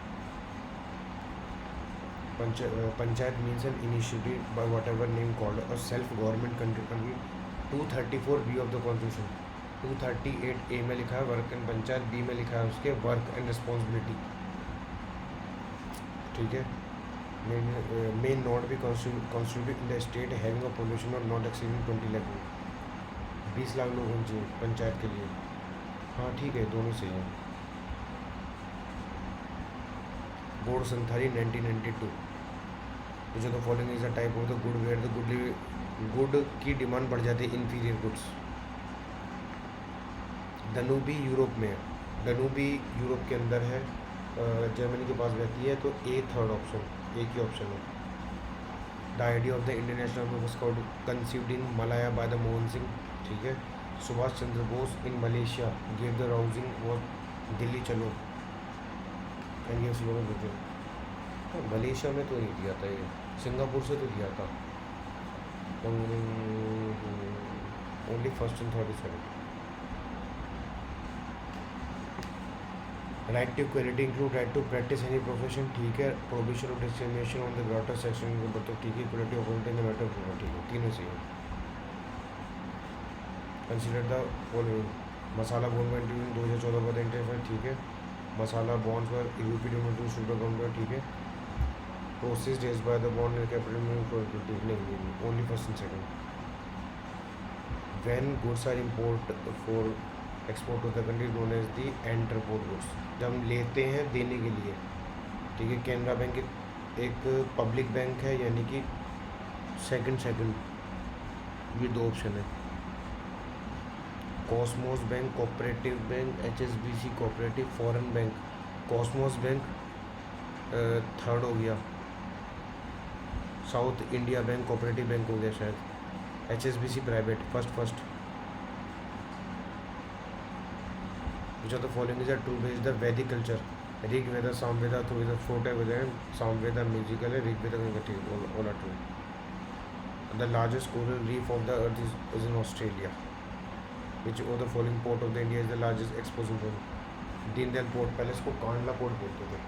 panchayat means an initiative by whatever name called और self government country 234B of the constitution 238A में लिखा है वर्क एंड पंचायत B में लिखा है उसके वर्क एंड रिस्पॉन्सिबिलिटी ठीक है may not be constituted in the state having a population of not exceeding 20 lakh 20 lakh लोग होने चाहिए पंचायत के लिए हाँ ठीक है दोनों सही है board Santhali 1992। Which of the following is a type of the good where the good की डिमांड बढ़ जाती है इन्फीरियर गुड्स। डनूबी यूरोप में है, डनूबी यूरोप के अंदर है, जर्मनी के पास रहती है, तो ए थर्ड ऑप्शन, एक ही ऑप्शन है। The idea of the Indian national army was conceived in Malaya by the Mohan Singh, ठीक है। Subhash Chandra Bose in Malaysia gave the rousing was Delhi चलो एंड ये स्लोगन देते हैं। मलेशिया में तो नहीं दिया था ये, सिंगापुर से तो दिया था। Only first and third is correct. Right to equality include right to practise any profession, ठीक है। Provision of discrimination on the greater section तो ठीक है। Equality of in the matter of ठीक है, तीनों सही है। Consider the following. Masala bond में इन 2014 पर इंटरफेयर, ठीक है। मसाला बॉन्ड्स पर यूरोपीय यूनियन सुपर गवर्नमेंट, ठीक है। Process days by the bond capital नहीं, only first and second. When goods are import for export to the country known as the entrepot goods, जब हम लेते हैं देने के लिए, ठीक है। कैनरा बैंक एक पब्लिक बैंक है, यानी कि सेकंड, ये दो ऑप्शन है। Cosmos bank cooperative bank, HSBC cooperative, foreign bank. Cosmos bank third हो गया, South India bank cooperative bank हो गया शायद, HSBC private first. Which of the following is a true based the Vedic culture? Rig Veda, Samaveda, Atharvaveda, 4 type होते हैं। Samaveda musical है, ऋग वेदा का ठीक, all are true. The largest coral reef of the earth is in Australia. Which of the following port of the India is the largest exporting port? Deendayal port, पहले इसको Kandla port बोलते थे।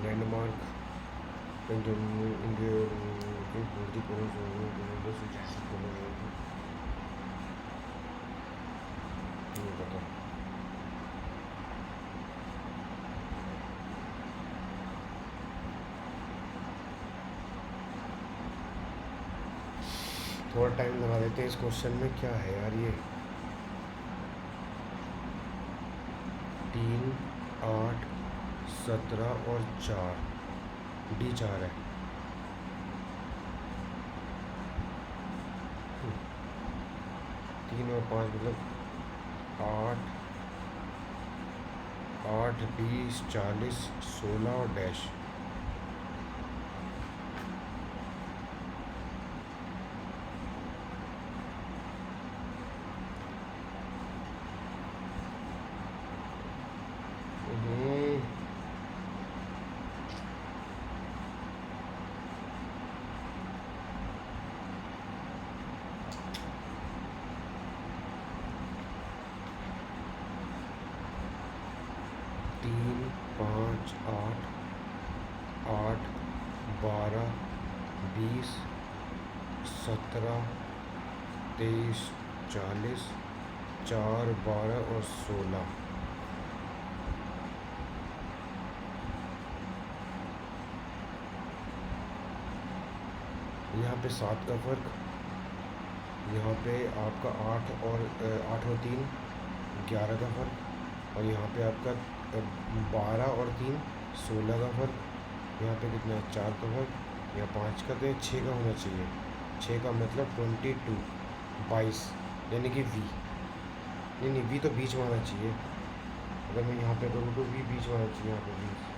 Landmark India पता। थोड़ा time लगा देते हैं इस क्वेश्चन में, क्या है यार ये। 3, 8, 17 और 4, D 4 है। 3 और 5 मतलब 8, 8, 20, 40, 16 और डैश। तीन, 5, 8, 8, 12, 20, 17, 23, 40, 4, 12 और 16। यहाँ पे 7 का फ़र्क, यहाँ पे आपका 8 और 3, 11 का फ़र्क, और यहाँ पे आपका 12 और 3, 16 का फ़र्क। यहाँ पे कितना है, 4 का फ़र्क, या 5 का, तो ये 6 का होना चाहिए। 6 का मतलब 22, 22, यानी कि V। नहीं, V तो बीच में आना चाहिए। अगर मैं यहाँ पे करूँ तो V बीच में आना चाहिए, यहाँ पे 20।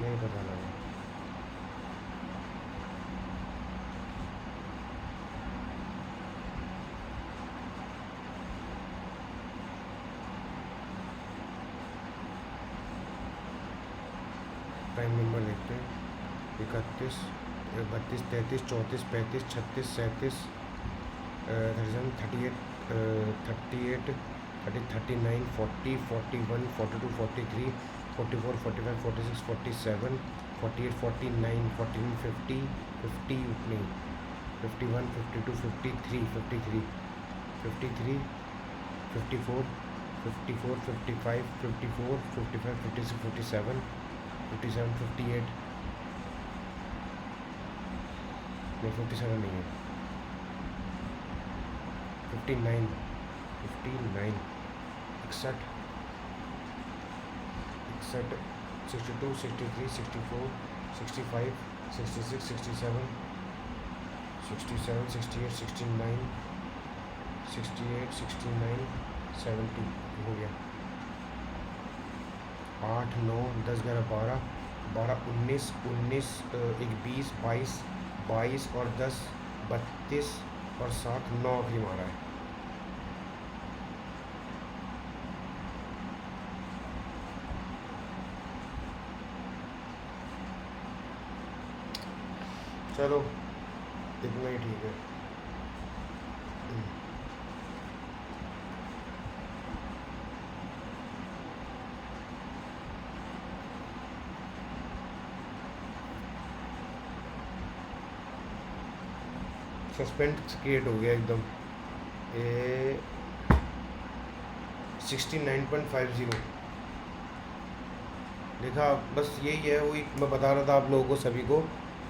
नहीं पता लगा। प्राइम नंबर देखते हैं। 31, 32, 33, 34, 35, 36, 37, 38, 38, 30, 39, 40, 41, 42, 43, 44, 45, 46, 47, 48, 49, 49, 50, 50 नहीं, 51, 52, 53, 53, 53, 54, 54, 55, 54, 55, 56, 57, 57, 58 नहीं, 57 नहीं है, 59, 59, 61, 61, 62, 63, 64, 65, 66, 67, 67, 68, 69, 68, 69, 70 हो गया। 8, 9, 10, 11, 12, 12, 19, 19, एक 20, 22, 22 और 10, 32 और 7, 9 आखिरी मारा है। चलो इतना ही ठीक है। सस्पेंस क्रिएट हो गया एकदम। 69.50 देखा। बस यही है, वही मैं बता रहा था आप लोगों को सभी को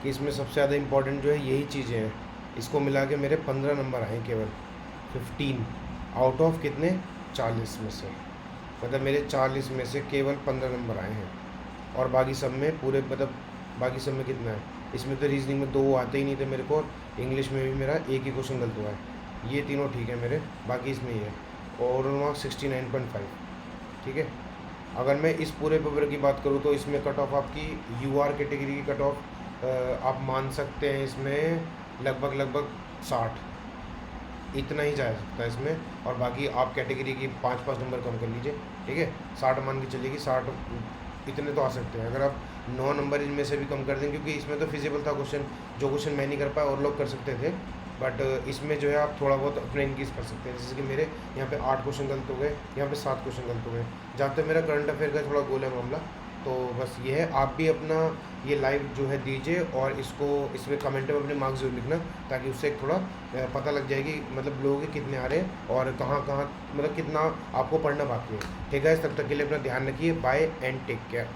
कि इसमें सबसे ज़्यादा इम्पोर्टेंट जो है यही चीज़ें हैं। इसको मिला के मेरे 15 नंबर आए केवल, 15 आउट ऑफ कितने, 40 में से। मतलब मेरे 40 में से केवल 15 नंबर आए हैं। और बाकी सब में पूरे, मतलब बाकी सब में कितना है, इसमें तो रीजनिंग में 2 आते ही नहीं थे मेरे को, इंग्लिश में भी मेरा एक ही क्वेश्चन गलत हुआ है। ये तीनों ठीक है मेरे, बाकी इसमें ही है। ओवरऑल मार्क्स 69.5, ठीक है। अगर मैं इस पूरे पेपर की बात करूँ तो इसमें कट ऑफ आपकी यूआर कैटेगरी की कट ऑफ आप मान सकते हैं इसमें लगभग 60 इतना ही जा सकता है इसमें। और बाकी आप कैटेगरी की 5-5 नंबर कम कर लीजिए, ठीक है। 60 मान के चलेगी, 60 इतने तो आ सकते हैं। अगर आप 9 नंबर इनमें से भी कम कर दें, क्योंकि इसमें तो फिजिबल था क्वेश्चन, जो क्वेश्चन मैं नहीं कर पाया और लोग कर सकते थे, बट इसमें जो है आप थोड़ा बहुत अपने इंक्रीज कर सकते हैं। जैसे कि मेरे यहाँ पे 8 क्वेश्चन गलत हो गए, यहाँ पे 7 क्वेश्चन गलत हो गए। जहाँ तक मेरा करंट अफेयर का थोड़ा गोल है मामला, तो बस ये है। आप भी अपना ये लाइव जो है दीजिए और इसको इसमें कमेंट में अपने मार्क्स जरूर लिखना, ताकि उससे एक थोड़ा पता लग जाएगी मतलब लोगों के कितने आ रहे हैं और कहाँ कहाँ मतलब कितना आपको पढ़ना बाकी है, ठीक है। तब तक के लिए अपना ध्यान रखिए। Bye and take care.